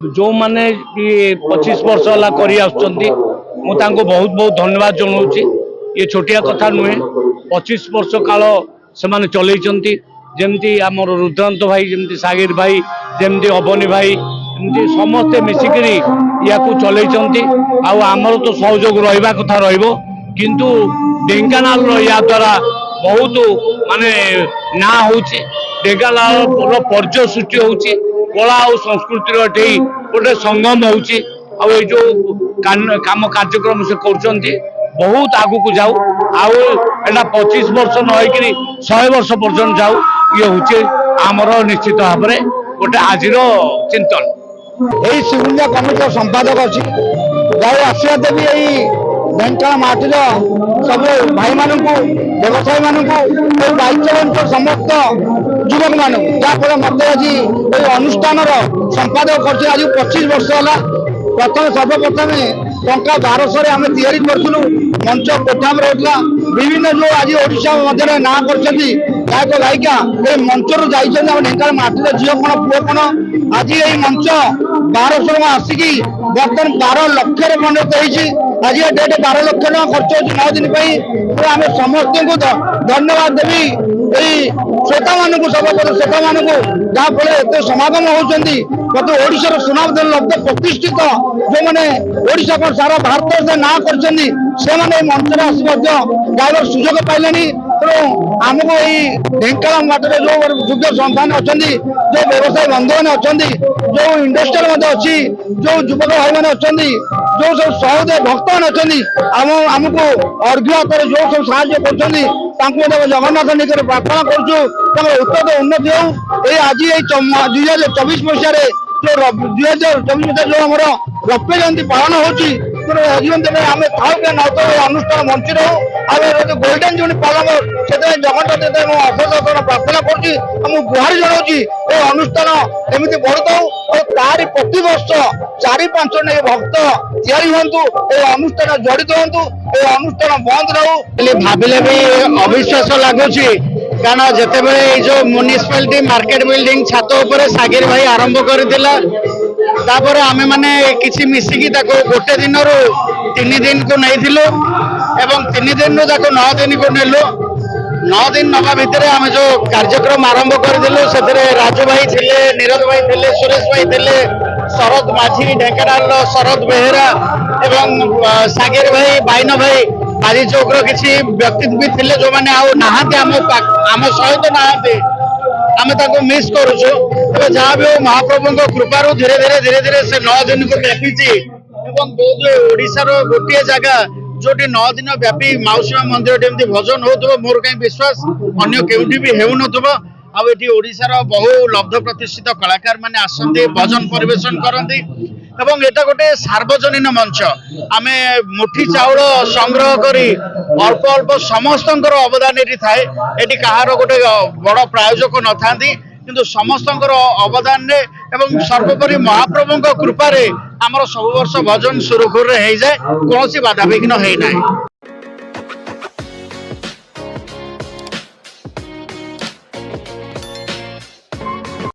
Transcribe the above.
जो माने 25 वर्ष है बहुत बहुत धन्यवाद जनाऊँगी। ये छोटिया कथा नुहे। 25 वर्ष काल से माने चलती जमती आम रुद्रांत भाई जमती सागिर भाई जमती अबनी भाई एमती समस्ते मिसिकी या चलती आमर तो सहयोग रहा कथा किंतु ढेंकानाल या द्वारा बहुत माने ना हो ढेंकानाल पर्यय सृष्टि होची कला और संस्कृति गोटे संगम हो जो काम कार्यक्रम से कर बहुत आगु को जाऊ आटा 25 वर्ष नई 100 वर्ष पर्यटन जाऊ ये हूँ आमर निश्चित भाव में गोटे आज चिंतन। यही सिंगुलिया कमिटी संपादक अच्छी जाऊ आशीर्वाद देवी यही ढेंकानाल माटीर सब भाई मान व्यवसायी मान दायित्व समस्त युवक मान जहाँफल मत आज ये अनुष्ठान संपादक कर आज 25 वर्ष है प्रथम सर्वप्रथम टंका 1200 आम करूँ मंच कोठाम रहा विभिन्न जो आज ओडिशा मध्य ना कर गायक गायिका ये मंच रू जा ढेंकानाल माटीर झील कौन पुओ कौन आज ये मंच 1200 आसिकी बर्तमान 12 लक्ष परिणत होती आज ये डेट 12 लक्ष टाँग खर्च हो 9 दिन पर आम समस्त को धन्यवाद देवी यही श्रोता मान सर्वप्रथम श्रोता मान जहाँफल एत समागम होती ओडिशार सुनाम लब्ध प्रतिष्ठित जो मैंने ओडिशा को सारा भारत से ना कर मंच आसी गायबर सुजोग पाइले तेणु आमको यही ढेंकानाल माटीर जो योग्य संस्थान अच्छा जो व्यवसायी बंधु मैंने अच्छा जो इंडस्ट्रियल अच्छी जो युवक भाई मैंने अच्छा जो सब सहृदय भक्त मैंने अच्छा आमको अर्घ्य हाथ जो सब साहय कर जगन्नाथ निकट प्रार्थना करुँ उत्तर उन्नति हो आज 2024 मसीह जो 2024 मसीह जो आम रौप्य जयंती पालन होती आम था न तो अनुष्ठान मंच रो गोल्डेन जुबली पालन से जगन्नाथ अशेष प्रार्थना कर गुहार जनाऊँगी ये अनुष्ठान एमती बढ़ता और तारी प्रति वर्ष 4-5 जन भक्त या अनुष्ठान जड़ित हूँ ये अनुष्ठान बंद रहू भाविले भी अविश्वास लगुच कारण जिते जो म्युनिसिपालिटी मार्केट बिल्डिंग छात उपर सागिर भाई आरंभ करथिला तापर आमे माने किछि मिसिकी ताको गोटे दिन रो 3 दिन को नैथिलो एवं 3 दिन रो ताको 9 दिन को नेलो 9 दिन नवा भितर आम जो कार्यक्रम आरंभ करदेलु से राजू भाई थिले नीरज भाई थिले सुरेश भाई थिले शरद माझी ढेंकानाल शरद बेहेरा एवं सागिर भाई बाइन भाई आज चौक किसी व्यक्ति भी थिले जो माने आउ नहाते आम सहित नहाते आम ताको मिस करूछु जहाँ भी हो महाप्रभु कृपा धीरे धीरे से 9 दिन को व्यापी एवं ओडिशार गोटे जगह जोटी 9 दिन व्यापी मौसीमा मंदिर एमती भजन हो मोर कहीं विश्वास अन्य केउठी भी हेउ नथबो आउ एठी ओडिशार बहु लब्ध प्रतिष्ठित कलाकार माने आसंती भजन परिवेशन करंती एवं एटा गोटे सार्वजनीन मंच आमे मुठी चाउल संग्रह करी अल्प अल्प समस्तंकर अवदान एठी थाए एठी कहार गोटे बड़ प्रायोजक न थांती किंतु समस्तंकर अवदान रे एवं सर्वोपरि महाप्रभु कृपा रे आमर सब वर्ष भजन सुरुखुर रे हो जाए कौन बाधा विघ्न है ना।